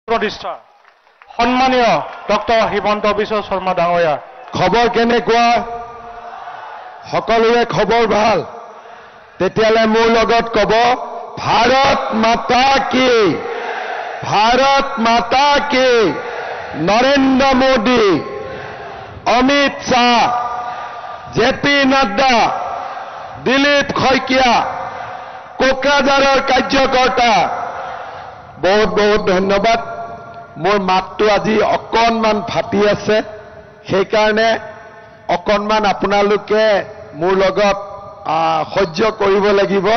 প্ৰতিষ্ঠা সন্মানীয় ডক্টৰ হিমন্ত বিশ্ব শৰ্মা ডাঙৰীয়া খবৰ কেনেকুৱা সকলোৰে খবৰ ভাল তেতিয়ালে মোৰ লগত কব ভাৰত মাতা কি নৰেন্দ্ৰ মোদী অমিত শাহ জেপি নাড্ডা দিলীপ শইকীয়া কোকৰাঝাৰৰ কাৰ্যকৰ্তা বহুত বহুত ধন্যবাদ মোৰ মাতটো আজি অকণমান ফাটি আছে সেইকাৰণে অকণমান আপোনালোকে মোৰ লগত সহ্য কৰিব লাগিব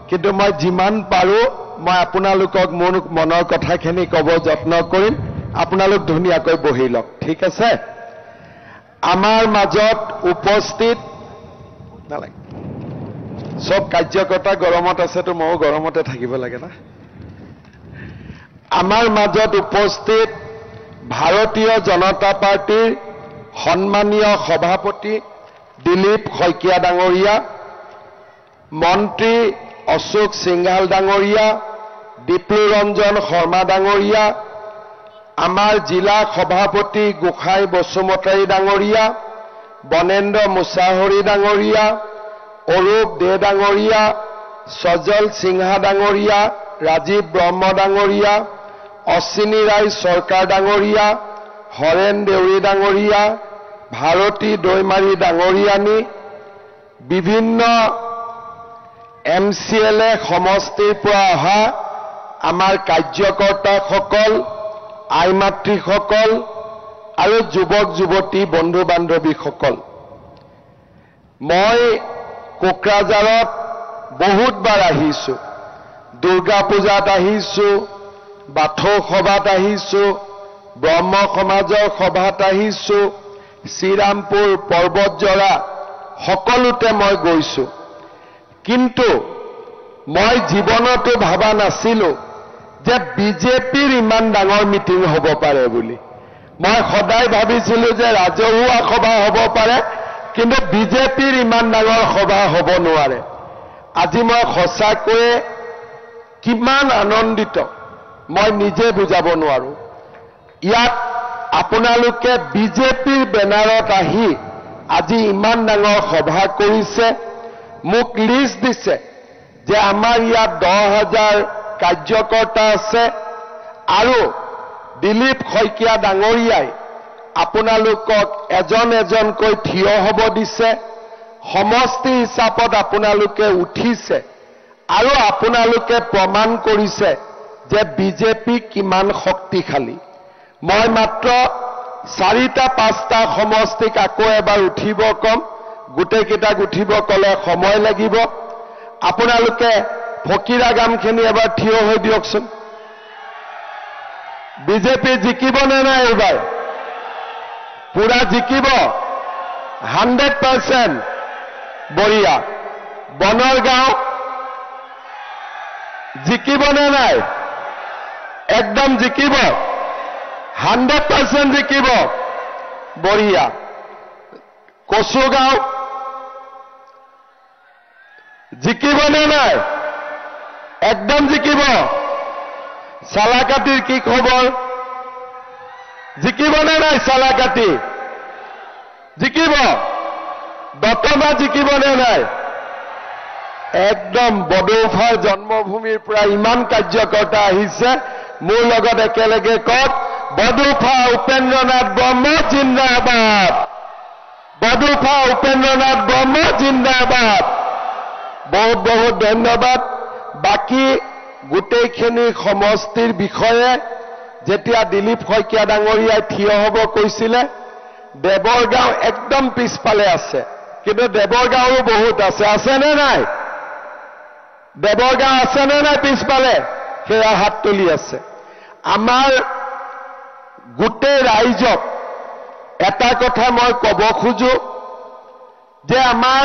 কিন্তু মই যিমান পাৰো মই আপোনালোকক মোৰ মনৰ কথাখিনি ক'ব যত্ন কৰিম আপোনালোক ধুনীয়াকৈ বহি লওক ঠিক আছে আমাৰ মাজত উপস্থিত নালাগে সব কাৰ্যকৰ্তা গৰমত আছেতো ময়ো গৰমতে থাকিব লাগে না আমাৰ মাজত উপস্থিত ভাৰতীয় জনতা পাৰ্টিৰ সন্মানীয় সভাপতি দিলীপ শইকীয়া ডাঙৰীয়া মন্ত্ৰী অশোক সিংহাল ডাঙৰীয়া দীপ্লু ৰঞ্জন শৰ্মা ডাঙৰীয়া আমাৰ জিলা সভাপতি গোসাই বসুমতাৰী ডাঙৰীয়া বনেন্দ্ৰ মুছাহৰী ডাঙৰীয়া অৰূপ দে ডাঙৰীয়া সজল সিংহা ডাঙৰীয়া ৰাজীৱ ব্ৰহ্ম ডাঙৰীয়া অশ্বিনী ৰায় চৰকাৰ ডাঙৰীয়া হৰেণ দেউৰী ডাঙৰীয়া ভাৰতী দৈমাৰী ডাঙৰীয়ানী বিভিন্ন MCLA সমষ্টিৰ পৰা অহা আমাৰ কাৰ্যকৰ্তাসকল আইমাতৃসকল আৰু যুৱক যুৱতী বন্ধু বান্ধৱীসকল মই কোকৰাঝাৰত বহুতবাৰ আহিছোঁ দুৰ্গা পূজাত আহিছোঁ বাথৌ সভাত আহিছোঁ ব্ৰহ্ম সমাজৰ সভাত আহিছোঁ শ্ৰীৰামপুৰ পৰ্বতজৰা সকলোতে মই গৈছোঁ কিন্তু মই জীৱনতো ভাবা নাছিলোঁ যে বিজেপিৰ ইমান ডাঙৰ মিটিং হ'ব পাৰে বুলি মই সদায় ভাবিছিলোঁ যে ৰাজহুৱা সভা হ'ব পাৰে কিন্তু বিজেপিৰ ইমান ডাঙৰ সভা হ'ব নোৱাৰে আজি মই সঁচাকৈয়ে কিমান আনন্দিত মই নিজে বুজাব নোৱাৰো ইয়াত আপোনালোকে বিজেপিৰ বেনাৰত আহি আজি ইমান ডাঙৰ সভা কৰিছে মোক লিষ্ট দিছে যে আমাৰ ইয়াত 10,000 কাৰ্যকৰ্তা আছে আৰু দিলীপ শইকীয়া ডাঙৰীয়াই আপোনালোকক এজন এজনকৈ থিয় হ'ব দিছে সমষ্টি হিচাপত আপোনালোকে উঠিছে আৰু আপোনালোকে প্ৰমাণ কৰিছে যে বিজেপি কিমান শক্তিশালী মই মাত্ৰ 4-5টা সমষ্টিক আকৌ এবাৰ উঠিব কম গোটেইকেইটাক উঠিব কলে সময় লাগিব আপোনালোকে ফকিৰা গামখিনি এবাৰ থিয় হৈ দিয়কচোন বিজেপি জিকিব নে নাই এইবাৰ পুৰা জিকিব 100% বঢ়িয়া বনৰগাঁও জিকিব নে নাই একদম জিকিব 100% জিকিব বঢ়িয়া কচুগাঁও জিকিব নে নাই একদম জিকিব চালাকাটিৰ কি খবৰ জিকিব নে নাই চালাকাটি জিকিব দতমা জিকিব নে নাই একদম বডৌফাৰ জন্মভূমিৰ পৰা ইমান কাৰ্যকৰ্তা আহিছে মোৰ লগত একেলগে কওক বডৌফা উপেন্দ্ৰনাথ ব্ৰহ্ম জিন্দাবাদ বডৌফা উপেন্দ্ৰনাথ ব্ৰহ্ম জিন্দাবাদ বহুত বহুত ধন্যবাদ বাকি গোটেইখিনি সমষ্টিৰ বিষয়ে যেতিয়া দিলীপ শইকীয়া ডাঙৰীয়াই থিয় হ'ব কৈছিলে দেৱৰগাঁও একদম পিছফালে আছে কিন্তু দেৱৰগাঁও বহুত আছে নে নাই দেৱৰগাঁও আছে নে নাই পিছফালে সেয়া হাত তুলি আছে আমাৰ গোটেই ৰাইজক এটা কথা মই ক'ব খোজো যে আমাৰ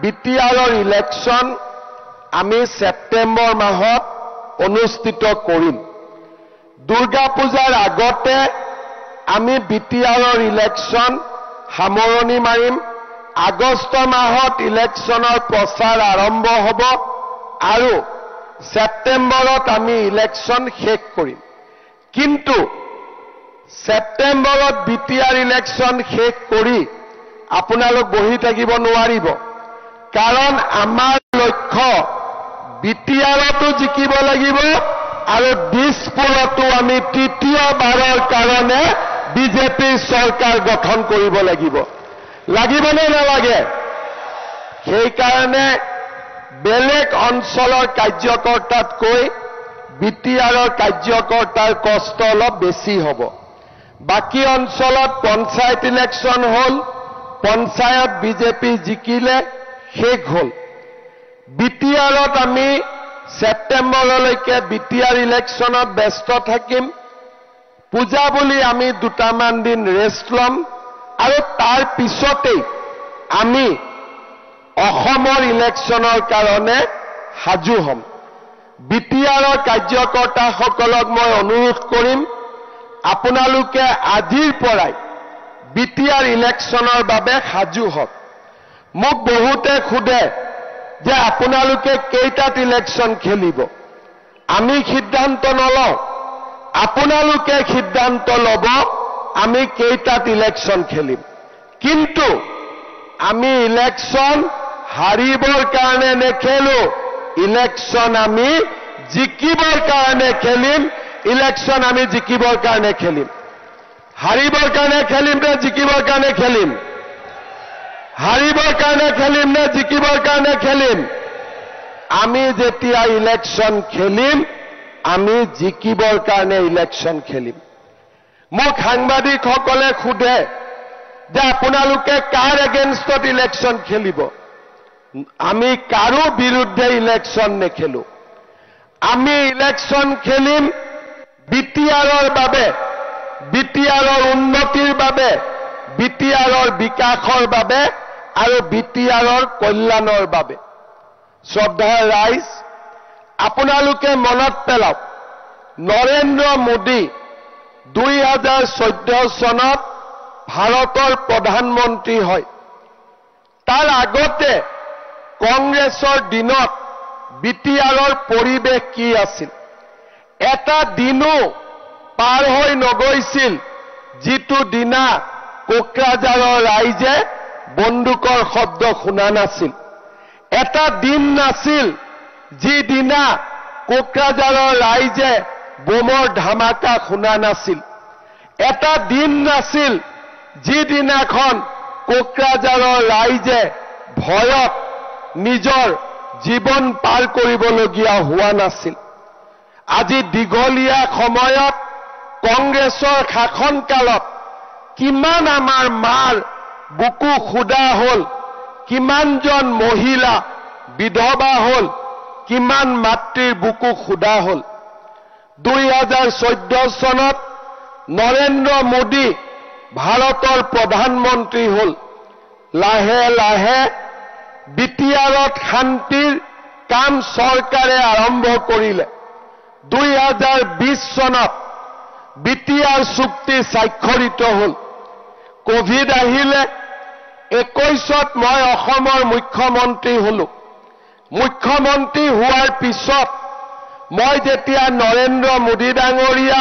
বিটিআৰৰ ইলেকশ্যন আমি সেপ্টেম্বৰ মাহত অনুষ্ঠিত কৰিম দুৰ্গা পূজাৰ আগতে আমি বিটিআৰৰ ইলেকশ্যন সামৰণি মাৰিম আগষ্ট মাহত ইলেকশ্যনৰ প্ৰচাৰ আৰম্ভ হ'ব আৰু সেপ্টেম্বৰত আমি ইলেকশ্যন শেষ কৰিম কিন্তু সেপ্টেম্বৰত বিটিআৰ ইলেকশ্যন শেষ কৰি আপোনালোক বহি থাকিব নোৱাৰিব, কাৰণ আমাৰ লক্ষ্য বিটিআৰতো জিকিব লাগিব আৰু দিছপুৰতো আমি তৃতীয়বাৰৰ কাৰণে বিজেপিৰ চৰকাৰ গঠন কৰিব লাগিব। লাগিবনে নালাগে? সেইকাৰণে বেলেগ অঞ্চলৰ কাৰ্যকৰ্তাতকৈ বিটিআৰৰ কাৰ্যকৰ্তাৰ কষ্ট অলপ বেছি হ'ব। বাকী অঞ্চলত পঞ্চায়ত ইলেকশ্যন হ'ল, পঞ্চায়ত বিজেপি জিকিলে, শেষ হ'ল। বিটিআৰত আমি ছেপ্টেম্বৰলৈকে বিটিআৰ ইলেকশ্যনত ব্যস্ত থাকিম। পূজা বুলি আমি দুটামান দিন ৰেষ্ট ল'ম আৰু তাৰ পিছতেই আমি অসমৰ ইলেকশ্যনৰ কাৰণে সাজু হ'ম। বিটিআৰৰ কাৰ্যকৰ্তাসকলক মই অনুৰোধ কৰিম, আপোনালোকে আজিৰ পৰাই বিটিআৰ ইলেকশ্যনৰ বাবে সাজু হওক। মোক বহুতে সোধে যে আপোনালোকে কেইটাত ইলেকশ্যন খেলিব? আমি সিদ্ধান্ত নলওঁ, আপোনালোকে সিদ্ধান্ত ল'ব আমি কেইটাত ইলেকশ্যন খেলিম। কিন্তু আমি ইলেকশ্যন হাৰিবৰ কাৰণে নেখেলো, ইলেকশ্যন আমি জিকিবৰ কাৰণে খেলিম। ইলেকশ্যন আমি জিকিবৰ কাৰণে খেলিম। হাৰিবৰ কাৰণে খেলিম নে জিকিবৰ কাৰণে খেলিম? হাৰিবৰ কাৰণে খেলিম নে জিকিবৰ কাৰণে খেলিম? আমি যেতিয়া ইলেকশ্যন খেলিম, আমি জিকিবৰ কাৰণে ইলেকশ্যন খেলিম। মোক সাংবাদিকসকলে সোধে যে আপোনালোকে কাৰ এগেইনষ্টত ইলেকশ্যন খেলিব? আমি কাৰো বিৰুদ্ধে ইলেকশ্যন নেখেলো। আমি ইলেকশ্যন খেলিম বিটিআৰৰ বাবে, বিটিআৰৰ উন্নতিৰ বাবে, বিটিআৰৰ বিকাশৰ বাবে আৰু বিটিআৰৰ কল্যাণৰ বাবে। শ্ৰদ্ধাৰ ৰাইজ, আপোনালোকে মনত পেলাওক, নৰেন্দ্ৰ মোদী 2014 চনত ভাৰতৰ প্ৰধানমন্ত্ৰী হয়। তাৰ আগতে কংগ্ৰেছৰ দিনত বিটিআৰৰ পৰিৱেশ কি আছিল? এটা দিনো পাৰ হৈ নগৈছিল যিটো দিনা কোকৰাঝাৰৰ ৰাইজে বন্দুকৰ শব্দ শুনা নাছিল। এটা দিন নাছিল যিদিনা কোকৰাঝাৰৰ ৰাইজে বোমৰ ধামাকা শুনা নাছিল। এটা দিন নাছিল যিদিনাখন কোকৰাঝাৰৰ ৰাইজে ভয়ত নিজৰ জীৱন পাৰ কৰিবলগীয়া হোৱা নাছিল। আজি দীঘলীয়া সময়ত কংগ্ৰেছৰ শাসনকালত কিমান আমাৰ মাৰ বুকু খুদা হ'ল, কিমানজন মহিলা বিধৱা হ'ল, কিমান মাতৃৰ বুকু খুদা হ'ল। 2014 চনত নৰেন্দ্ৰ মোদী ভাৰতৰ প্ৰধানমন্ত্ৰী হ'ল। লাহে লাহে বিটিআৰত শান্তিৰ কাম চৰকাৰে আৰম্ভ কৰিলে। 2020 চনত বিটিআৰ চুক্তি স্বাক্ষৰিত হ'ল। কোভিড আহিলে। 21ত মই অসমৰ মুখ্যমন্ত্ৰী হলো। মুখ্যমন্ত্ৰী হোৱাৰ পিছত মই যেতিয়া নৰেন্দ্ৰ মোদী ডাঙৰীয়া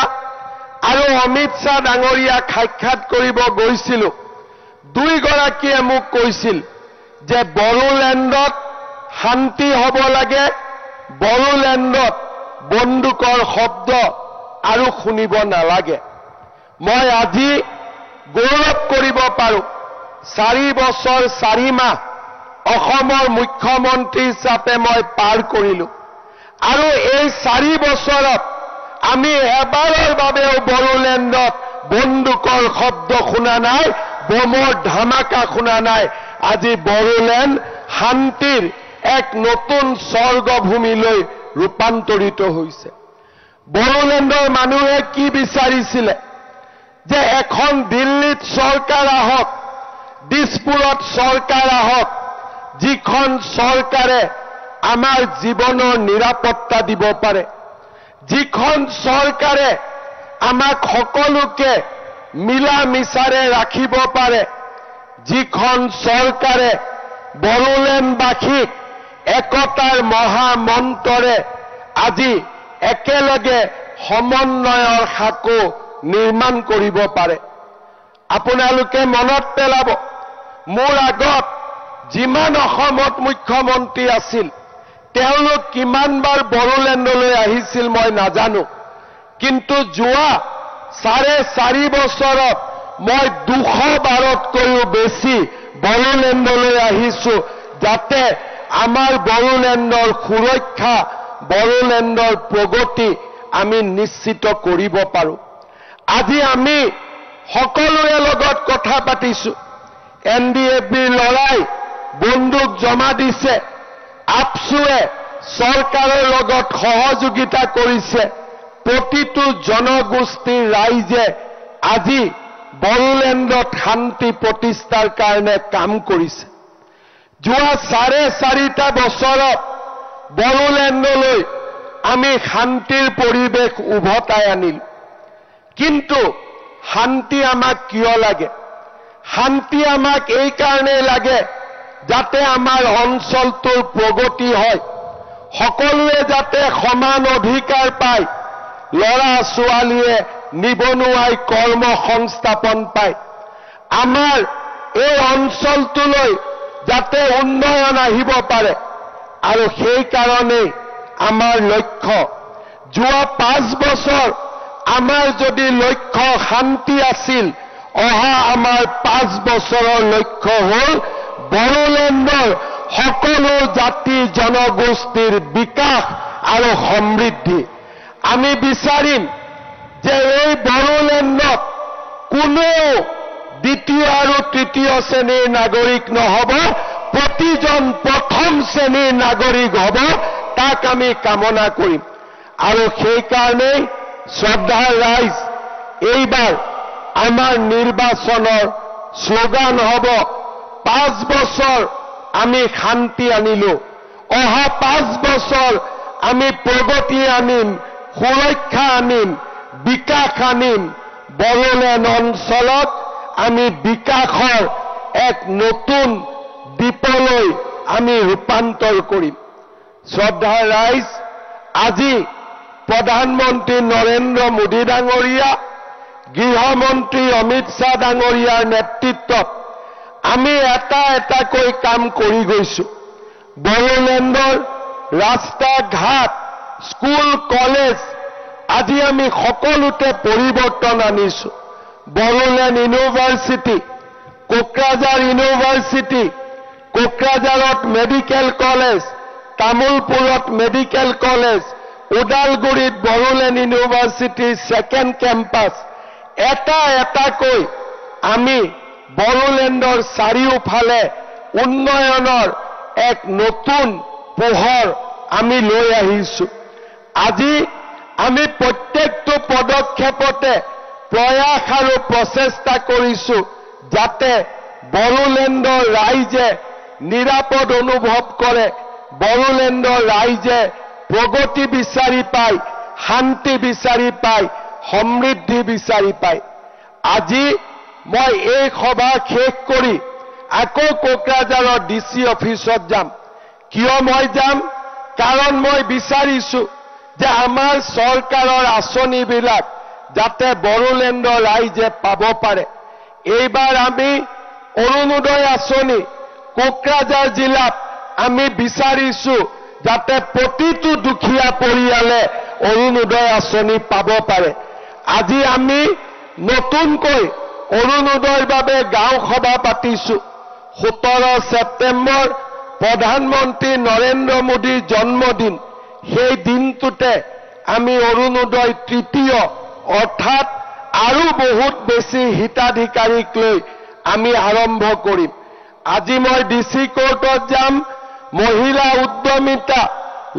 আৰু অমিত শ্বাহ ডাঙৰীয়াক সাক্ষাৎ কৰিব গৈছিলো, দুইগৰাকীয়ে মোক কৈছিল যে বড়োলেণ্ডত শান্তি হ'ব লাগে, বড়োলেণ্ডত বন্দুকৰ শব্দ আৰু শুনিব নালাগে। মই আজি গৌৰৱ কৰিব পাৰো, 4 বছৰ 4 মাহ অসমৰ মুখ্যমন্ত্ৰী হিচাপে মই পাৰ কৰিলো আৰু এই 4 বছৰত আমি এবাৰৰ বাবেও বড়োলেণ্ডত বন্দুকৰ শব্দ শুনা নাই, বোমৰ ধামাকা শুনা নাই। আজি বড়োলেণ্ড শান্তিৰ এক নতুন স্বৰ্গভূমিলৈ ৰূপান্তৰিত হৈছে। বড়োলেণ্ডৰ মানুহে কি বিচাৰিছিলে যে এখন দিল্লীত চৰকাৰ আহক, দিছপুৰত চৰকাৰ আহক, যিখন চৰকাৰে আমাৰ জীৱনৰ নিৰাপত্তা দিব পাৰে, যিখন চৰকাৰে আমাক সকলোকে মিলা মিছাৰে ৰাখিব পাৰে, যিখন চৰকাৰে বড়োলেণ্ডবাসীক একতাৰ মহামন্ত্ৰৰে আজি একেলগে সমন্বয়ৰ শাকো নিৰ্মাণ কৰিব পাৰে। আপোনালোকে মনত পেলাব, মোৰ আগত যিমান অসমত মুখ্যমন্ত্ৰী আছিল, তেওঁলোক কিমানবাৰ বড়োলেণ্ডলৈ আহিছিল মই নাজানো, কিন্তু যোৱা 4.5 বছৰত মই 200 বাৰতকৈও বেছি বড়োলেণ্ডলৈ আহিছো, যাতে আমাৰ বড়োলেণ্ডৰ সুৰক্ষা, বড়োলেণ্ডৰ প্ৰগতি আমি নিশ্চিত কৰিব পাৰো। আজি আমি সকলোৰে লগত কথা পাতিছো। NDFBৰ লৰাই বন্দুক জমা দিছে, আপচুৱে চৰকাৰৰ লগত সহযোগিতা কৰিছে। প্ৰতিটো জনগোষ্ঠীৰ ৰাইজে আজি বড়োলেণ্ডত শান্তি প্ৰতিষ্ঠাৰ কাৰণে কাম কৰিছে। যোৱা 4.5 বছৰত বড়োলেণ্ডলৈ আমি শান্তিৰ পৰিৱেশ উভতাই আনিলো। কিন্তু শান্তি আমাক কিয় লাগে? শান্তি আমাক এই কাৰণে লাগে যাতে আমাৰ অঞ্চলটোৰ প্ৰগতি হয়, সকলোৱে যাতে সমান অধিকাৰ পায়, ল'ৰা ছোৱালীয়ে নিবনুৱাই কৰ্ম সংস্থাপন পায়, আমাৰ এই অঞ্চলটোলৈ যাতে উন্নয়ন আহিব পাৰে। আৰু সেই কাৰণেই আমাৰ লক্ষ্য। যোৱা 5 বছৰ আমাৰ যদি লক্ষ্য শান্তি আছিল, অহা আমাৰ 5 বছৰৰ লক্ষ্য হ'ল বড়োলেণ্ডৰ সকলো জাতি জনগোষ্ঠীৰ বিকাশ আৰু সমৃদ্ধি। আমি বিচাৰিম যে এই বড়োলেণ্ডত কোনেও দ্বিতীয় আৰু তৃতীয় শ্ৰেণীৰ নাগৰিক নহব, প্ৰতিজন প্ৰথম শ্ৰেণীৰ নাগৰিক হ'ব, তাক আমি কামনা কৰিম। আৰু সেইকাৰণেই শ্ৰদ্ধাৰ ৰাইজ, এইবাৰ আমাৰ নিৰ্বাচনৰ শ্লোগান হ'ব 5 বছৰ আমি শান্তি আনিলো, অহা 5 বছৰ আমি প্ৰগতি আনিম, সুৰক্ষা আনিম, বিকাশ আনিম। বড়োলেণ্ড অঞ্চলক আমি বিকাশৰ এক নতুন দ্বীপলৈ আমি ৰূপান্তৰ কৰিম। শ্ৰদ্ধাৰ ৰাইজ, আজি প্ৰধানমন্ত্ৰী নৰেন্দ্ৰ মোদী ডাঙৰীয়া, গৃহমন্ত্ৰী অমিত শ্বাহ ডাঙৰীয়াৰ নেতৃত্বত আমি এটাকৈ কাম কৰি গৈছো। বড়োলেণ্ডৰ ৰাস্তা ঘাট, স্কুল কলেজ আজি আমি সকলোতে পৰিৱৰ্তন আনিছো। বড়োলেণ্ড ইউনিভাৰ্চিটি, কোকৰাঝাৰ ইউনিভাৰ্চিটি, কোকৰাঝাৰত মেডিকেল কলেজ, তামুলপুৰত মেডিকেল কলেজ, ওদালগুৰিত বড়োলেণ্ড ইউনিভাৰ্চিটিৰ 2nd কেম্পাছ, এটাকৈ আমি বড়োলেণ্ডৰ চাৰিওফালে উন্নয়নৰ এক নতুন পোহৰ আমি লৈ আহিছো। আজি আমি প্ৰত্যেকটো পদক্ষেপতে প্ৰয়াস আৰু প্ৰচেষ্টা কৰিছো যাতে বড়োলেণ্ডৰ ৰাইজে নিৰাপদ অনুভৱ কৰে, বড়োলেণ্ডৰ ৰাইজে প্ৰগতি বিচাৰি পায়, শান্তি বিচাৰি পায়, সমৃদ্ধি বিচাৰি পায়। আজি মই এই সভা শেষ কৰি আকৌ কোকৰাঝাৰৰ DC অফিচত যাম। কিয় মই যাম? কাৰণ মই বিচাৰিছো যে আমাৰ চৰকাৰৰ আঁচনিবিলাক যাতে বড়োলেণ্ডৰ ৰাইজে পাব পাৰে। এইবাৰ আমি অৰুণোদয় আঁচনি কোকৰাঝাৰ জিলাত আমি বিচাৰিছো যাতে প্ৰতিটো দুখীয়া পৰিয়ালে অৰুণোদয় আঁচনি পাব পাৰে। আজি আমি নতুনকৈ অৰুণোদয়ৰ বাবে গাঁও সভা পাতিছো। 17 ছেপ্টেম্বৰ প্ৰধানমন্ত্ৰী নৰেন্দ্ৰ মোদীৰ জন্মদিন। সেই দিনটোতে আমি অৰুণোদয় তৃতীয় অৰ্থাৎ আৰু বহুত বেছি হিতাধিকাৰীক লৈ আমি আৰম্ভ কৰিম। আজি মই DC কোৰ্টত যাম, মহিলা উদ্যমিতা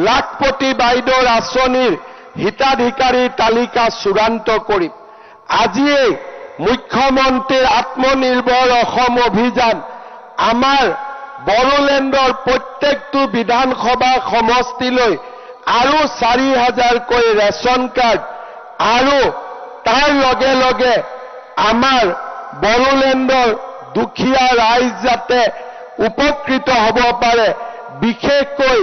লাখপতি বাইদেউৰ আঁচনিৰ হিতাধিকাৰীৰ তালিকা চূড়ান্ত কৰিম। আজিয়েই মুখ্যমন্ত্ৰীৰ আত্মনিৰ্ভৰ অসম অভিযান আমাৰ বড়োলেণ্ডৰ প্ৰত্যেকটো বিধানসভা সমষ্টিলৈ আৰু 4,000কৈ ৰেচন কাৰ্ড আৰু তাৰ লগে লগে আমাৰ বড়োলেণ্ডৰ দুখীয়া ৰাইজ যাতে উপকৃত হ'ব পাৰে, বিশেষকৈ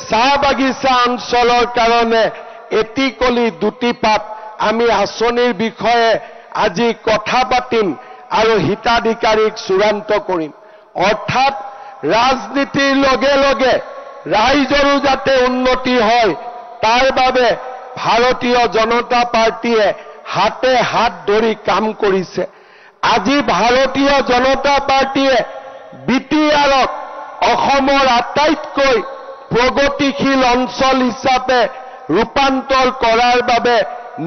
চাহ বাগিচা অঞ্চলৰ কাৰণে এটি কলি দুটি পাত আমি আঁচনিৰ বিষয়ে আজি কথা পাতিম আৰু হিতাধিকাৰীক চূড়ান্ত কৰিম। অৰ্থাৎ ৰাজনীতিৰ লগে লগে ৰাইজৰো যাতে উন্নতি হয় তাৰ বাবে ভাৰতীয় জনতা পাৰ্টিয়ে হাতে হাত ধৰি কাম কৰিছে। আজি ভাৰতীয় জনতা পাৰ্টিয়ে বিটিআৰক অসমৰ আটাইতকৈ প্ৰগতিশীল অঞ্চল হিচাপে ৰূপান্তৰ কৰাৰ বাবে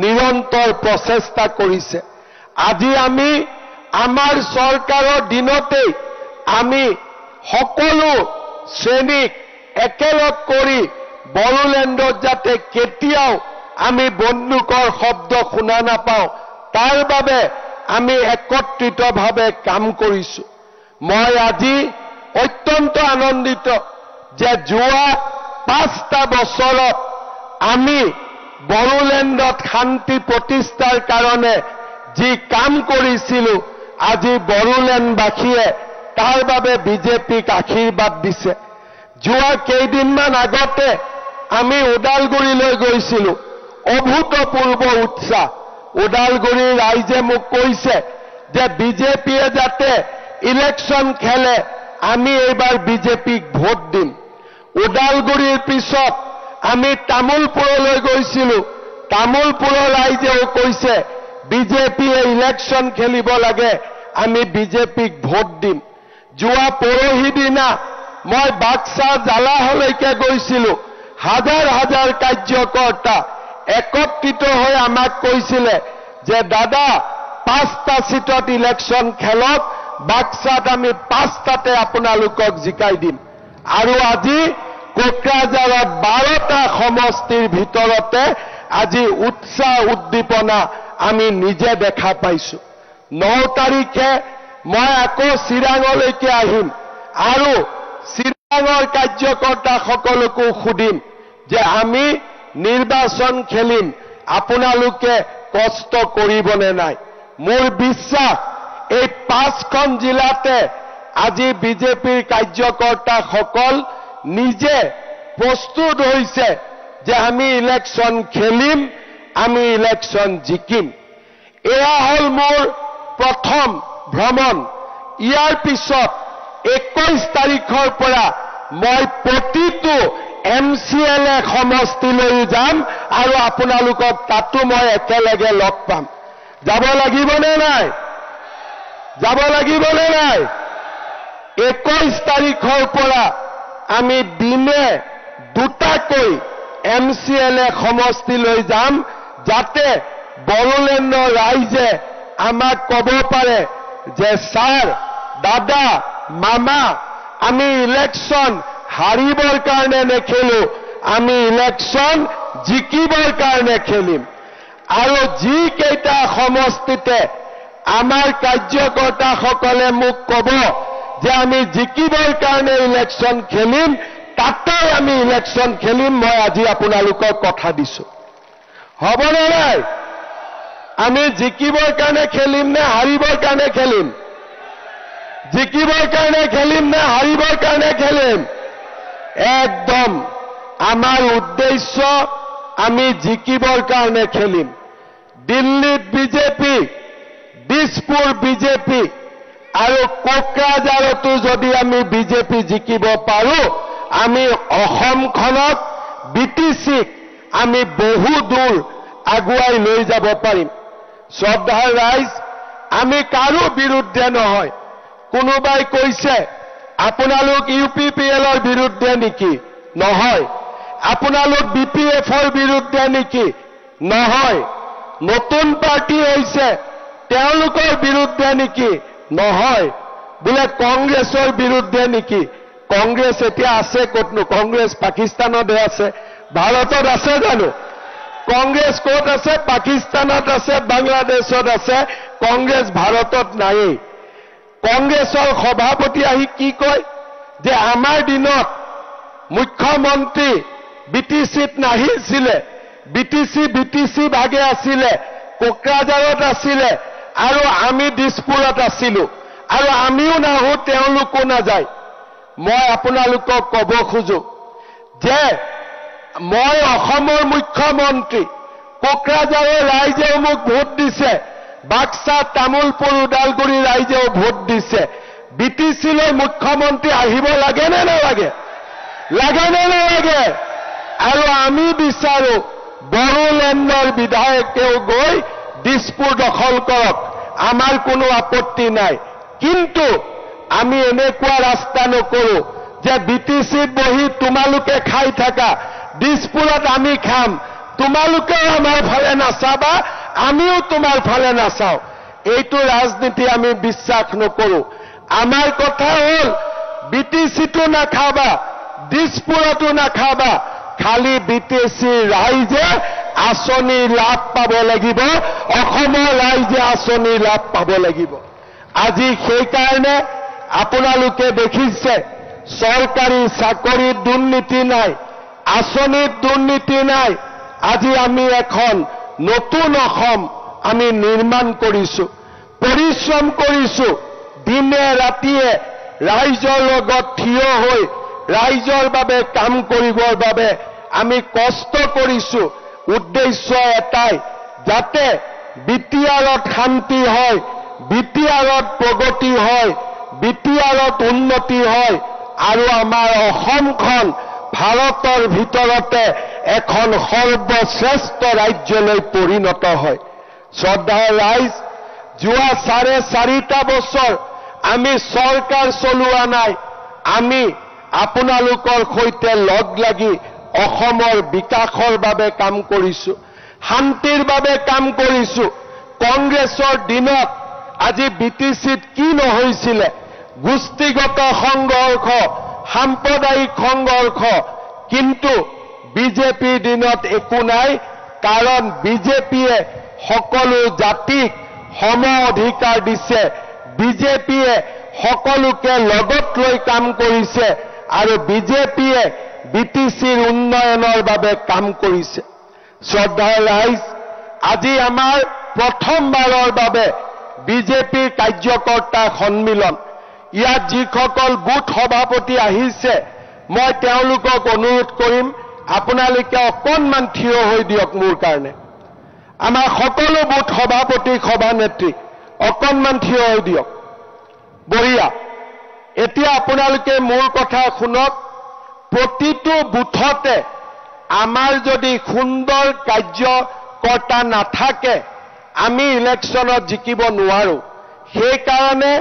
নিৰন্তৰ প্ৰচেষ্টা কৰিছে। আজি আমি আমাৰ চৰকাৰৰ দিনতেই আমি সকলো শ্ৰেণীক একেলগ কৰি বড়োলেণ্ডত যাতে কেতিয়াও আমি বন্দুকৰ শব্দ শুনা নাপাওঁ তাৰ বাবে আমি একত্ৰিতভাৱে কাম কৰিছো। মই আজি অত্যন্ত আনন্দিত যে যোৱা 5টা বছৰত আমি বড়োলেণ্ডত শান্তি প্ৰতিষ্ঠাৰ কাৰণে যি কাম কৰিছিলো আজি বড়োলেণ্ডবাসীয়ে তাৰ বাবে বিজেপিক আশীৰ্বাদ দিছে। যোৱা কেইদিনমান আগতে আমি ওদালগুৰিলৈ গৈছিলো, অভূতপূৰ্ব উৎসাহ। ওদালগুৰিৰ ৰাইজে মোক কৈছে যে বিজেপিয়ে যাতে ইলেকশ্যন খেলে আমি এইবাৰ বিজেপিক ভোট দিম। ওদালগুৰিৰ পিছত আমি তামুলপুৰলৈ গৈছিলো, তামুলপুৰৰ ৰাইজেও কৈছে বিজেপিয়ে ইলেকশ্যন খেলিব লাগে আমি বিজেপিক ভোট দিম। যোৱা পৰহি দিনা মই বাক্সা জালাহলৈকে গৈছিলো, হাজাৰ হাজাৰ কাৰ্যকৰ্তা একত্ৰিত হৈ আমাক কৈছিলে যে দাদা 5টা সিটত ইলেকশ্যন খেলক, বাক্সাত আমি 5টাতে আপোনালোকক জিকাই দিম। আৰু আজি কোকৰাঝাৰত 12টা সমষ্টিৰ ভিতৰতে আজি উৎসাহ উদ্দীপনা আমি নিজে দেখা পাইছো। 9 তাৰিখে মই আকৌ চিৰাঙলৈকে আহিম আৰু চিৰাঙৰ কাৰ্যকৰ্তাসকলকো সুধিম যে আমি নিৰ্বাচন খেলিম, আপোনালোকে কষ্ট কৰিবনে নাই। মোৰ বিশ্বাস এই 5খন জিলাতে আজি বিজেপিৰ কাৰ্যকৰ্তাসকল নিজে প্ৰস্তুত হৈছে যে আমি ইলেকশ্যন খেলিম, আমি ইলেকশ্যন জিকিম। এয়া হল মোৰ প্ৰথম ভ্ৰমণ। ইয়াৰ পিছত 21 তাৰিখৰ পৰা মই প্ৰতিটো MCLA সমষ্টিলৈ যাম আৰু আপোনালোকক তাতো মই একেলগে লগ পাম। যাব লাগিবনে নাই? যাব লাগিবনে নাই? 21 তাৰিখৰ পৰা আমি দিনে 2টাকৈ MCLA সমষ্টিলৈ যাম যাতে বড়োলেণ্ডৰ ৰাইজে আমাক ক'ব পাৰে যে ছাৰ, দাদা, মামা, আমি ইলেকশ্যন হাৰিবৰ কাৰণে নেখেলো, আমি ইলেকশ্যন জিকিবৰ কাৰণে খেলিম। আৰু যি কেইটা সমষ্টিতে আমাৰ কাৰ্যকৰ্তাসকলে মোক ক'ব যে আমি জিকিবৰ কাৰণে ইলেকশ্যন খেলিম, তাতে আমি ইলেকশ্যন খেলিম। মই আজি আপোনালোকক কথা দিছো, হ'বনে নাই? আমি জিকিবৰ কাৰণে খেলিম নে হাৰিবৰ কাৰণে খেলিম? জিকিবৰ কাৰণে খেলিম নে হাৰিবৰ কাৰণে খেলিম? একদম আমাৰ উদ্দেশ্য আমি জিকিবৰ কাৰণে খেলিম। দিল্লীত বিজেপি, দিছপুৰ বিজেপি আৰু কোকৰাঝাৰতো যদি আমি বিজেপি জিকিব পাৰো, আমি অসমখনক BTCক আমি বহু দূৰ আগুৱাই লৈ যাব পাৰিম। শ্ৰদ্ধাৰ ৰাইজ, আমি কাৰো বিৰুদ্ধে নহয়। কোনোবাই কৈছে আপোনালোক UPPLৰ বিৰুদ্ধে নেকি? নহয়। আপোনালোক BPFৰ বিৰুদ্ধে নেকি? নহয়। নতুন পাৰ্টি হৈছে তেওঁলোকৰ বিৰুদ্ধে নেকি? নহয়। বোলে কংগ্ৰেছৰ বিৰুদ্ধে নেকি? কংগ্ৰেছ এতিয়া আছে ক'তনো? কংগ্ৰেছ পাকিস্তানতহে আছে, ভাৰতত আছে জানো? কংগ্ৰেছ ক'ত আছে? পাকিস্তানত আছে, বাংলাদেশত আছে, কংগ্ৰেছ ভাৰতত নায়েই। কংগ্ৰেছৰ সভাপতি আহি কি কয় যে আমাৰ দিনত মুখ্যমন্ত্ৰী BTCত নাহিছিলে, BTC ভাগে আছিলে, কোকৰাঝাৰত আছিলে আৰু আমি দিছপুৰত আছিলো, আৰু আমিও নাহো তেওঁলোকো নাযায়। মই আপোনালোকক ক'ব খোজো যে মই অসমৰ মুখ্যমন্ত্ৰী, কোকৰাঝাৰৰ ৰাইজেও মোক ভোট দিছে, বাক্সা, তামুলপুৰ, ওদালগুৰি ৰাইজেও ভোট দিছে। বিটিচিলৈ মুখ্যমন্ত্ৰী আহিব লাগে নে নালাগে? লাগে নে নালাগে? আৰু আমি বিচাৰো বড়োলেণ্ডৰ বিধায়কেও গৈ দিছপুৰ দখল কৰক, আমাৰ কোনো আপত্তি নাই। কিন্তু আমি এনেকুৱা ৰাস্তা নকৰো যে বিটিচিত বহি তোমালোকে খাই থাকা, দিছপুৰত আমি খাম, তোমালোকেও আমাৰ ফালে নাচাবা, আমিও তোমাৰ ফালে নাচাওঁ। এইটো ৰাজনীতি আমি বিশ্বাস নকৰো। আমাৰ কথা হ'ল বিটিচিটো নাখাবা, দিছপুৰতো নাখাবা, খালি বিটিচি ৰাইজে আঁচনি লাভ পাব লাগিব, অসমৰ ৰাইজে আঁচনি লাভ পাব লাগিব। আজি সেইকাৰণে আপোনালোকে দেখিছে চৰকাৰী চাকৰিত দুৰ্নীতি নাই, আঁচনিত দুৰ্নীতি নাই। আজি আমি এখন নতুন অসম আমি নিৰ্মাণ কৰিছো, পৰিশ্ৰম কৰিছো, দিনে ৰাতিয়ে ৰাইজৰ লগত থিয় হৈ ৰাইজৰ বাবে কাম কৰিবৰ বাবে আমি কষ্ট কৰিছো। উদ্দেশ্য এটাই, যাতে বিটিআৰত শান্তি হয়, বিটিআৰত প্ৰগতি হয়, বিটিআৰত উন্নতি হয়, আৰু আমাৰ অসমখন ভাৰতৰ ভিতৰতে এখন সৰ্বশ্ৰেষ্ঠ ৰাজ্যলৈ পৰিণত হয়। শ্ৰদ্ধাৰ ৰাইজ, যোৱা 4.5 বছৰ আমি চৰকাৰ চলোৱা নাই, আমি আপোনালোকৰ সৈতে লগ লাগি অসমৰ বিকাশৰ বাবে কাম কৰিছো, শান্তিৰ বাবে কাম কৰিছো। কংগ্ৰেছৰ দিনত আজি বিটিচিত কি নহৈছিলে? গোষ্ঠীগত সংঘৰ্ষ, সাম্প্ৰদায়িক সংঘৰ্ষ, কিন্তু বিজেপিৰ দিনত একো নাই, কাৰণ বিজেপিয়ে সকলো জাতিক সম অধিকাৰ দিছে, বিজেপিয়ে সকলোকে লগত লৈ কাম কৰিছে, আৰু বিজেপিয়ে বিটিচিৰ উন্নয়নৰ বাবে কাম কৰিছে। শ্ৰদ্ধাৰ ৰাইজ, আজি আমাৰ প্ৰথমবাৰৰ বাবে বিজেপিৰ কাৰ্যকৰ্তা সন্মিলন। ইয়াত যিসকল বুথ সভাপতি আহিছে, মই তেওঁলোকক অনুৰোধ কৰিম, আপোনালোকে অকণমান থিয় হৈ দিয়ক মোৰ কাৰণে। আমাৰ সকলো বুথ সভাপতি, সভানেত্ৰী অকণমান থিয় হৈ দিয়ক। বঢ়িয়া। এতিয়া আপোনালোকে মোৰ কথা শুনক। প্ৰতিটো বুথতে আমাৰ যদি সুন্দৰ কাৰ্যকৰ্তা নাথাকে, আমি ইলেকশ্যনত জিকিব নোৱাৰো। সেইকাৰণে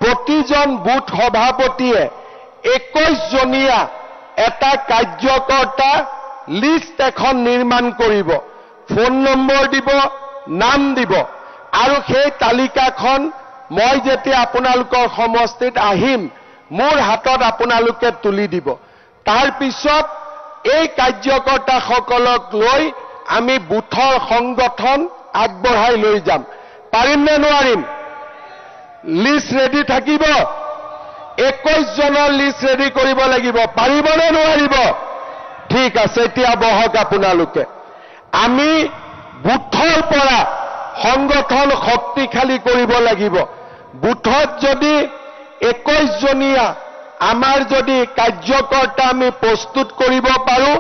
প্ৰতিজন বুথ সভাপতিয়ে 21জনীয়া এটা কাৰ্যকৰ্তা লিষ্ট এখন নিৰ্মাণ কৰিব, ফোন নম্বৰ দিব, নাম দিব, আৰু সেই তালিকাখন মই যেতিয়া আপোনালোকৰ সমষ্টিত আহিম, মোৰ হাতত আপোনালোকে তুলি দিব। তাৰ পিছত এই কাৰ্যকৰ্তাসকলক লৈ আমি বুথৰ সংগঠন আগবঢ়াই লৈ যাম। পাৰিম নে নোৱাৰিম? লিষ্ট ৰেডি থাকিব? 21জনৰ লিষ্ট ৰেডি কৰিব লাগিব। পাৰিব নে নোৱাৰিব? ঠিক আছে, এতিয়া বহক আপোনালোকে। আমি বুথৰ পৰা সংগঠন শক্তিশালী কৰিব লাগিব। বুথত যদি 21জনীয়া আমাৰ যদি কাৰ্যকৰ্তা আমি প্ৰস্তুত কৰিব পাৰো,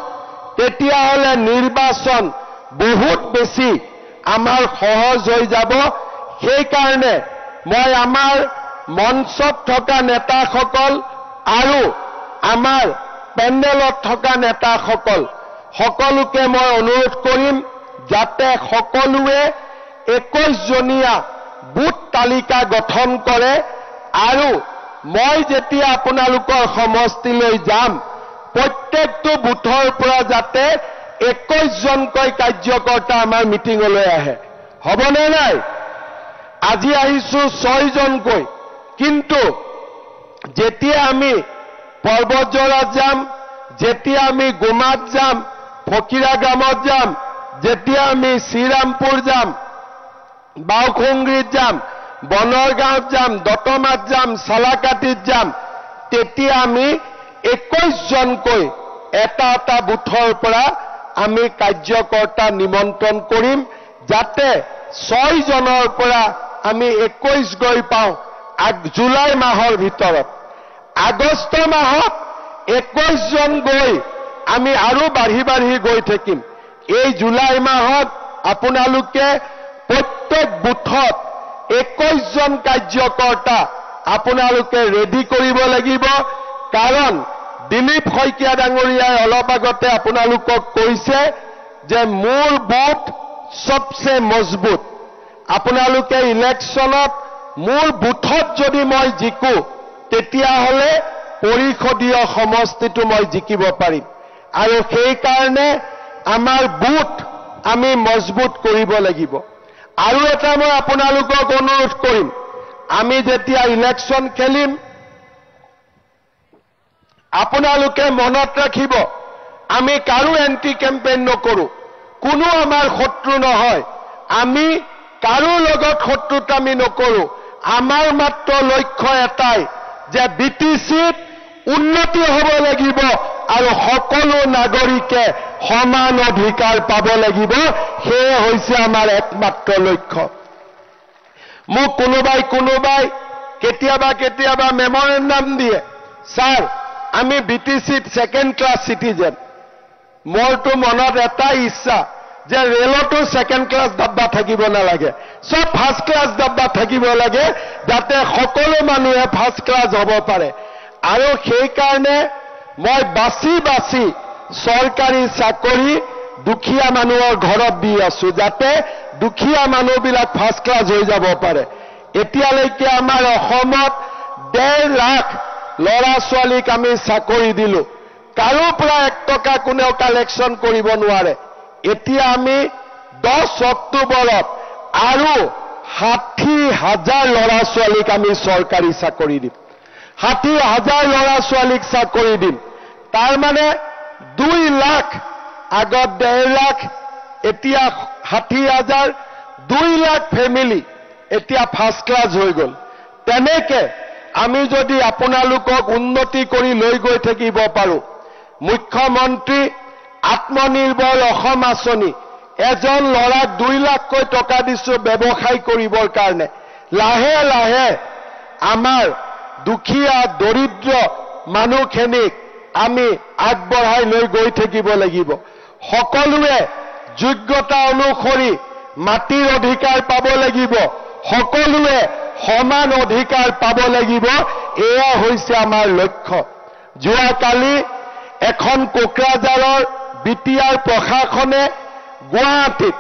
তেতিয়াহ'লে নিৰ্বাচন বহুত বেছি আমাৰ সহজ হৈ যাব। সেইকাৰণে মই আমাৰ মঞ্চত থকা নেতাসকল আৰু আমাৰ পেণ্ডেলত থকা নেতাসকল সকলোকে মই অনুৰোধ কৰিম, যাতে সকলোৱে 21জনীয়া বুথ তালিকা গঠন কৰে, আৰু মই যেতিয়া আপোনালোকৰ সমষ্টিলৈ যাম, প্ৰত্যেকটো বুথৰ পৰা যাতে 21জনকৈ কাৰ্যকৰ্তা আমাৰ মিটিঙলৈ আহে। হ'বনে নাই? আজি আহিছো 6জনকৈ, কিন্তু যেতিয়া আমি পৰ্বতজৰাত যাম, যেতিয়া আমি গোমাত যাম, ফকীৰা গ্ৰামত যাম, যেতিয়া আমি শ্ৰীৰামপুৰ যাম, বাওখুংগ্ৰীত যাম, বনৰগাঁৱত যাম, দতমাত যাম, চালাকাটিত যাম, তেতিয়া আমি 21জনকৈ এটা এটা বুথৰ পৰা আমি কাৰ্যকৰ্তা নিমন্ত্ৰণ কৰিম, যাতে 6জনৰ পৰা আমি 21 গৈ পাওঁ জুলাই মাহৰ ভিতৰত। আগষ্ট মাহত 21জন গৈ আমি আৰু বাঢ়ি বাঢ়ি গৈ থাকিম। এই জুলাই মাহত আপোনালোকে প্ৰত্যেক বুথত 21 জন কাৰ্যকৰ্তা আপোনালোকে ৰেডি কৰিব লাগিব। কাৰণ দিলীপ শইকীয়া ডাঙৰীয়াই অলপ আগতে আপোনালোকক কৈছে যে মোৰ বুথ সবচে মজবুত। আপোনালোকে ইলেকশ্যনত মোৰ বুথত যদি মই জিকো তেতিয়াহ'লে পৰিষদীয় সমষ্টিটো মই জিকিব পাৰিম। আৰু সেই কাৰণে আমাৰ বুথ আমি মজবুত কৰিব লাগিব। আৰু এটা মই আপোনালোকক অনুৰোধ কৰিম, আমি যেতিয়া ইলেকশ্যন খেলিম আপোনালোকে মনত ৰাখিব, আমি কাৰো এন্টি কেম্পেইন নকৰোঁ, কোনো আমাৰ শত্ৰু নহয়, আমি কাৰো লগত শত্ৰুতামি নকৰোঁ। আমাৰ মাত্ৰ লক্ষ্য এটাই যে BTCত উন্নতি হ'ব লাগিব আৰু সকলো নাগৰিকে সমান অধিকাৰ পাব লাগিব। সেয়ে হৈছে আমাৰ একমাত্ৰ লক্ষ্য। মোক কোনোবাই কেতিয়াবা মেমৰেণ্ডাম দিয়ে, ছাৰ আমি BTCত ছেকেণ্ড ক্লাছ চিটিজেন। মোৰতো মনত এটাই ইচ্ছা যে ৰেলতো ছেকেণ্ড ক্লাছ ডাব্বা থাকিব নালাগে, সব ফাৰ্ষ্ট ক্লাছ ডাব্বা থাকিব লাগে, যাতে সকলো মানুহে ফাৰ্ষ্ট ক্লাছ হ'ব পাৰে। আৰু সেইকাৰণে মই বাছি বাছি চৰকাৰী চাকৰি দুখীয়া মানুহৰ ঘৰত দি আছো, যাতে দুখীয়া মানুহবিলাক ফাৰ্ষ্ট ক্লাছ হৈ যাব পাৰে। এতিয়ালৈকে আমাৰ অসমত 1.5 লাখ ল'ৰা ছোৱালীক আমি চাকৰি দিলো, কাৰো পৰা 1 টকা কোনেও কালেকশ্যন কৰিব নোৱাৰে। এতিয়া আমি 10 অক্টোবৰত আৰু 60,000 ল'ৰা ছোৱালীক আমি চৰকাৰী চাকৰি দিম, 60,000 ল'ৰা ছোৱালীক চাকৰি দিম। তাৰ মানে 2 লাখ, আগত 1.5 লাখ, এতিয়া 60,000, 2 লাখ ফেমিলি এতিয়া ফাৰ্ষ্ট ক্লাছ হৈ গ'ল। তেনেকে আমি যদি আপোনালোকক উন্নতি কৰি লৈ গৈ থাকিব পাৰোঁ, মুখ্যমন্ত্ৰী আত্মনিৰ্ভৰ অসম আঁচনি, এজন ল'ৰাক 2 লাখকৈ টকা দিছো ব্যৱসায় কৰিবৰ কাৰণে। লাহে লাহে আমাৰ দুখীয়া দৰিদ্ৰ মানুহখিনিক আমি আগবঢ়াই লৈ গৈ থাকিব লাগিব। সকলোৱে যোগ্যতা অনুসৰি মাটিৰ অধিকাৰ পাব লাগিব, সকলোৱে সমান অধিকাৰ পাব লাগিব। এয়া হৈছে আমাৰ লক্ষ্য। যোৱাকালি এখন কোকৰাঝাৰৰ বিটিআৰ প্ৰশাসনে গুৱাহাটীত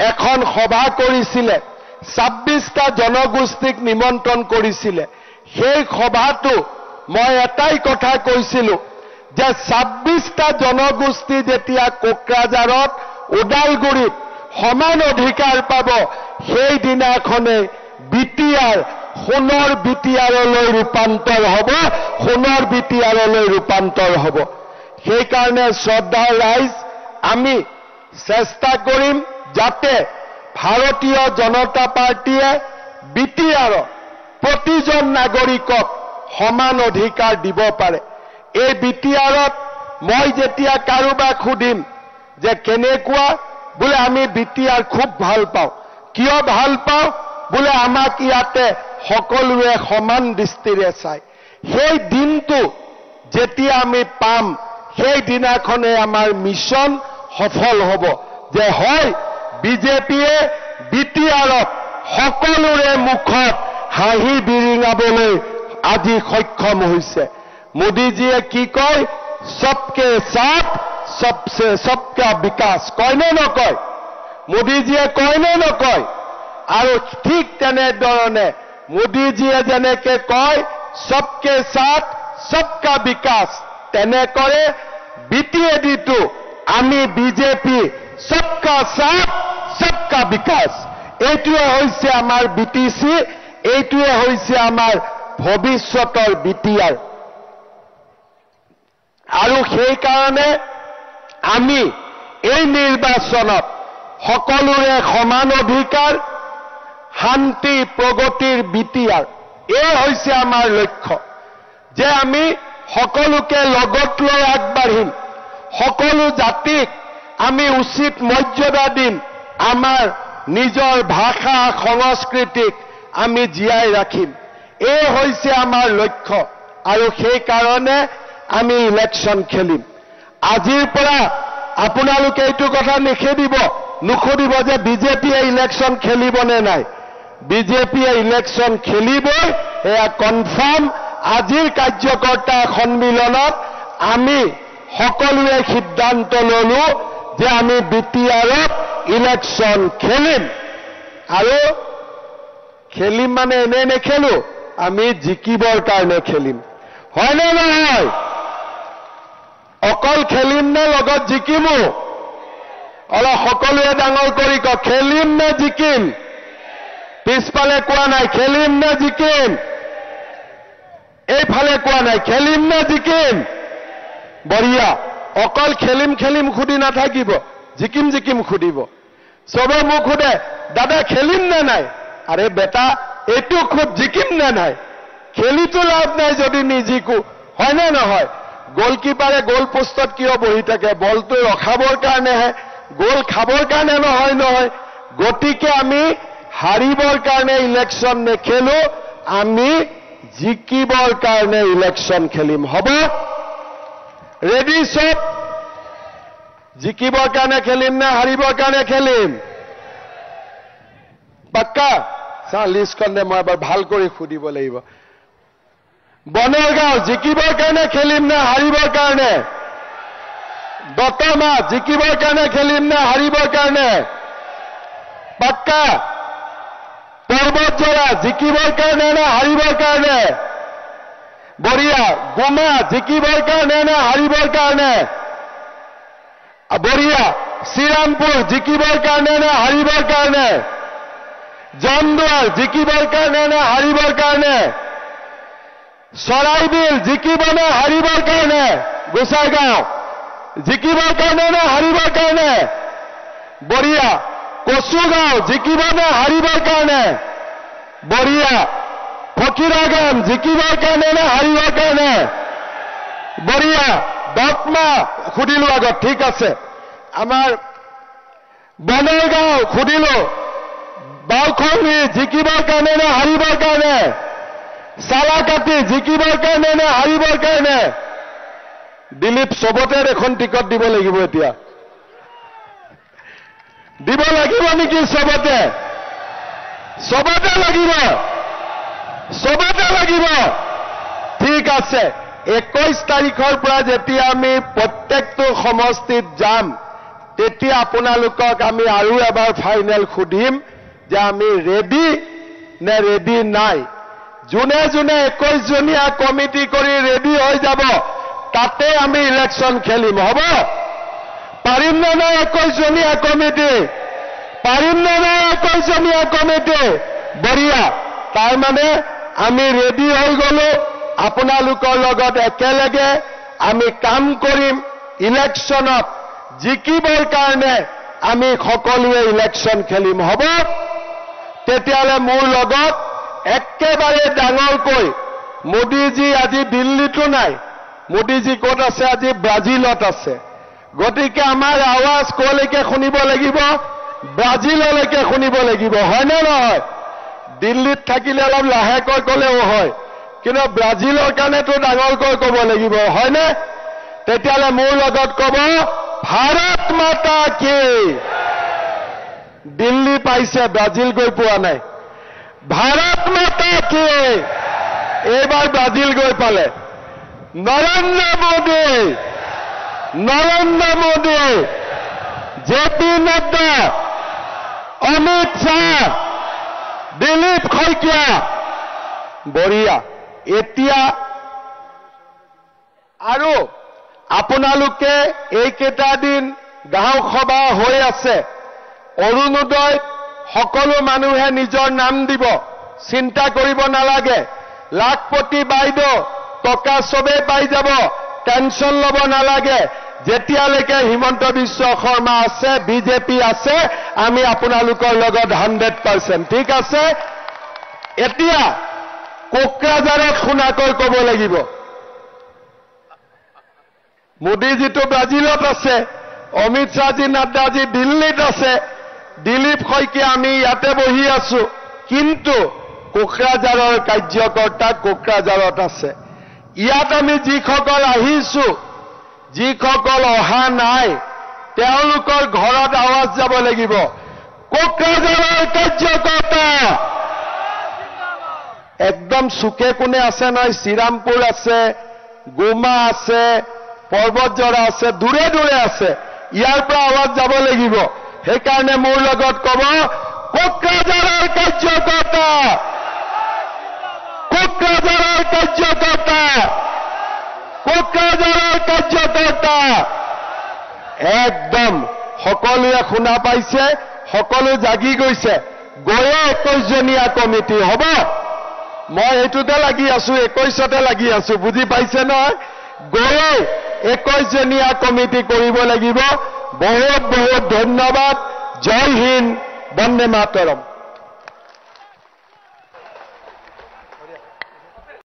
এখন সভা কৰিছিলে, 26টা জনগোষ্ঠীক নিমন্ত্ৰণ কৰিছিলে। সেই সভাটো মই এটাই কথা কৈছিলো যে 26টা জনগোষ্ঠী যেতিয়া কোকৰাঝাৰত, ওদালগুৰিত সমান অধিকাৰ পাব, সেই দিনাখনে বিটিআৰ সোণৰ বিটিআৰলৈ ৰূপান্তৰ হ'ব, সোণৰ বিটিআৰলৈ ৰূপান্তৰ হ'ব। সেইকাৰণে শ্ৰদ্ধাৰ ৰাইজ, আমি চেষ্টা কৰিম যাতে ভাৰতীয় জনতা পাৰ্টীয়ে বিটিআৰৰ প্ৰতিজন নাগৰিকক সমান অধিকাৰ দিব পাৰে। এই বিটিআৰত মই যেতিয়া কাৰোবাক সুধিম যে কেনেকুৱা, বোলে আমি বিটিআৰ খুব ভাল পাওঁ। কিয় ভাল পাওঁ? বোলে আমাক ইয়াতে সকলোৱে সমান দৃষ্টিৰে চায়। সেই দিনটো যেতিয়া আমি পাম, সেই দিনাখনে আমাৰ মিছন সফল হ'ব যে হয় বিজেপিয়ে বিটিআৰত সকলোৰে মুখত হাঁহি বিৰিঙাবলৈ আজি সক্ষম হৈছে। মোদীজীয়ে কি কয়? সবকে সাথ সবকা বিকাশ, কয়নে নকয়? মোদীজীয়ে কয়নে নকয়? আৰু ঠিক তেনেধৰণে মোদীজীয়ে যেনেকে কয় সবকে সাথ সবকা বিকাশ, তেনেকৰে বিটিএডিটো আমি বিজেপি সবকা সাথ সবকা বিকাশ, এইটোৱে হৈছে আমাৰ BTC, এইটোৱে হৈছে আমাৰ ভৱিষ্যতৰ বিটিআৰ। আৰু সেইকাৰণে আমি এই নিৰ্বাচনত সকলোৰে সমান অধিকাৰ, শান্তি প্ৰগতিৰ বিটিআৰ, এই হৈছে আমাৰ লক্ষ্য। যে আমি সকলোকে লগত লৈ আগবাঢ়িম, সকলো জাতিক আমি উচিত মৰ্যাদা দিম, আমাৰ নিজৰ ভাষা সংস্কৃতিক আমি জীয়াই ৰাখিম। এই হৈছে আমাৰ লক্ষ্য। আৰু সেইকাৰণে আমি ইলেকশ্যন খেলিম। আজিৰ পৰা আপোনালোকে এইটো কথা নুসুধিব যে বিজেপিয়ে ইলেকশ্যন খেলিব নে নাই। বিজেপিয়ে ইলেকশ্যন খেলিবই, এয়া কনফাৰ্ম। আজিৰ কাৰ্যকৰ্তা সন্মিলনত আমি সকলোৱে সিদ্ধান্ত ললো যে আমি বিটিআৰত ইলেকশ্যন খেলিম। আৰু খেলিম মানে এনে নেখেলো, আমি জিকিবৰ কাৰণে খেলিম। হয়নে নহয়? অকল খেলিম নে লগত জিকিমো? অলপ সকলোৱে ডাঙৰ কৰি কওক, খেলিম নে জিকিম? পিছফালে কোৱা নাই খেলিম নে জিকিম, এইফালে কোৱা নাই খেলিম নে জিকিম। বঢ়িয়া। অকল খেলিম খেলিম সুধি নাথাকিব, জিকিম জিকিম সুধিব। চবে মোক সোধে দাদা খেলিম নে নাই? আৰে বেটা এইটো খুব জিকিম নে নাই? খেলিতো লাভ নাই যদি নিজিকো, হয়নে নহয়? গোলকিপাৰে গোল পোষ্টত কিয় বহি থাকে? বলটো ৰখাবৰ কাৰণেহে, গোল খাবৰ কাৰণে নহয়। গতিকে আমি হাৰিবৰ কাৰণে ইলেকশ্যন নেখেলো, আমি জিকিবৰ কাৰণে ইলেকশ্যন খেলিম। হ'ব? ৰেডি চব? জিকিবৰ কাৰণে খেলিম নে হাৰিবৰ কাৰণে খেলিম? পাক্কা? চা লিষ্টখন দে, মই এবাৰ ভাল কৰি সুধিব লাগিব। বনগাঁও জিকিবৰ কাৰণে খেলিম নে হাৰিবৰ কাৰণে? দতমা জিকিবৰ কাৰণে খেলিম নে হাৰিবৰ কাৰণে? পাক্কা? পৰ্বতজৰা জিকিবৰ কাৰণে নে হাৰিবৰ কাৰণে? বঢ়িয়া। গুমা জিকিবৰ কাৰণে নে হাৰিবৰ কাৰণে? বঢ়িয়া। শ্ৰীৰামপুৰ জিকিবৰ কাৰণে নে হাৰিবৰ কাৰণে? জমদুৱাৰ জিকিবৰ কাৰণে নে হাৰিবৰ কাৰণে? চৰাইবিল জিকিব নে হাৰিবৰ কাৰণে? গোসাইগাঁও জিকিবৰ কাৰণে নে হাৰিবৰ কাৰণে? বঢ়িয়া। কচুগাঁও জিকিব নে হাৰিবৰ কাৰণে? বঢ়িয়া। ফকিৰাগাম জিকিবৰ কাৰণে নে হাৰিবৰ কাৰণে? বঢ়িয়া। দতমা সুধিলো আগত, ঠিক আছে। আমাৰ বনগাঁও সুধিলো, বাওখংগি জিকিবৰ কাৰণে নে হাৰিবৰ কাৰণে? চালাকাটি জিকিবৰ কাৰণে নে হাৰিবৰ কাৰণে? দিলীপ চবতে দেখোন টিকট দিব লাগিব এতিয়া। দিব লাগিব নেকি? চবতে চবতে লাগিব, চবতে লাগিব। ঠিক আছে। 21 তাৰিখৰ পৰা যেতিয়া আমি প্ৰত্যেকটো সমষ্টিত যাম, তেতিয়া আপোনালোকক আমি আৰু এবাৰ ফাইনেল সুধিম যে আমি ৰেডি নে ৰেডি নাই। যোনে যোনে 21 জনীয়া কমিটি কৰি ৰেডি হৈ যাব, তাতে আমি ইলেকশ্যন খেলিম। হ'ব? পাৰিম নে নাই 21 জনীয়া কমিটি? পাৰিম নে নাই 21 জনীয়া কমিটি? বঢ়িয়া। তাৰমানে আমি ৰেডি হৈ গলো, আপোনালোকৰ লগত একেলগে আমি কাম কৰিম। ইলেকশ্যনত জিকিবৰ কাৰণে আমি সকলোৱে ইলেকশ্যন খেলিম। হ'ব? তেতিয়াহ'লে মোৰ লগত একেবাৰে ডাঙৰকৈ মোদীজী আজি দিল্লীতো নাই, মোদীজী ক'ত আছে? আজি ব্ৰাজিলত আছে। গতিকে আমাৰ আৱাজ ক'লৈকে শুনিব লাগিব? ব্ৰাজিললৈকে শুনিব লাগিব। হয়নে নহয়? দিল্লীত থাকিলে অলপ লাহেকৈ ক'লেও হয়, কিন্তু ব্ৰাজিলৰ কাৰণেতো ডাঙৰকৈ ক'ব লাগিব। হয়নে? তেতিয়াহ'লে মোৰ লগত ক'ব ভাৰত মাতা কি। দিল্লী পাইছে, ব্ৰাজিল গৈ পোৱা নাই। ভাৰত মাতা কি। এইবাৰ ব্ৰাজিল গৈ পালে। নৰেন্দ্ৰ মোদী, নৰেন্দ্ৰ মোদী, জেপি নাড্ডা, অমিত শ্বাহ, দিলীপ শইকীয়া। বঢ়িয়া। এতিয়া আৰু আপোনালোকে এইকেইটা দিন গাঁও সভা হৈ আছে। অৰুণোদয় সকলো মানুহে নিজৰ নাম দিব, চিন্তা কৰিব নালাগে। লাখপতি বাইদেউ টকা চবেই পাই যাব, টেনশ্যন ল'ব নালাগে। যেতিয়ালৈকে হিমন্ত বিশ্ব শৰ্মা আছে, বিজেপি আছে, আমি আপোনালোকৰ লগত 100%। ঠিক আছে? এতিয়া কোকৰাঝাৰত শুনাকৈ ক'ব লাগিব। মোদীজীটো ব্ৰাজিলত আছে, অমিত শ্বাহজী, নাড্ডাজী দিল্লীত আছে, দিলীপ শইকীয়া আমি ইয়াতে বহি আছো। কিন্তু কোকৰাঝাৰৰ কাৰ্যকৰ্তা কোকৰাঝাৰত আছে। ইয়াত আমি যিসকল আহিছো, যিসকল অহা নাই তেওঁলোকৰ ঘৰত আৱাজ যাব লাগিব। কোকৰাঝাৰৰ কাৰ্যকৰ্তা একদম চুকে কোণে আছে নহয়, শ্ৰীৰামপুৰ আছে, গোমা আছে, পৰ্বতজৰা আছে, দূৰে দূৰে আছে। ইয়াৰ পৰা আৱাজ যাব লাগিব। সেইকাৰণে মোৰ লগত ক'ব, কোকৰাঝাৰৰ কাৰ্যকৰ্তা, কোকৰাঝাৰৰ কাৰ্যকৰ্তা, কোকৰাঝাৰৰ কাৰ্যকৰ্তা। একদম সকলোৱে শুনা পাইছে, সকলো জাগি গৈছে। গৈয়ে 21জনীয়া কমিটি হ'ব। মই এইটোতে লাগি আছো, 21তে লাগি আছো, বুজি পাইছে নহয়? গৈয়ে 21জনীয়া কমিটি কৰিব লাগিব। বহুত বহুত ধন্যবাদ। জয় হিন্দ, বন্দে মাতৰম।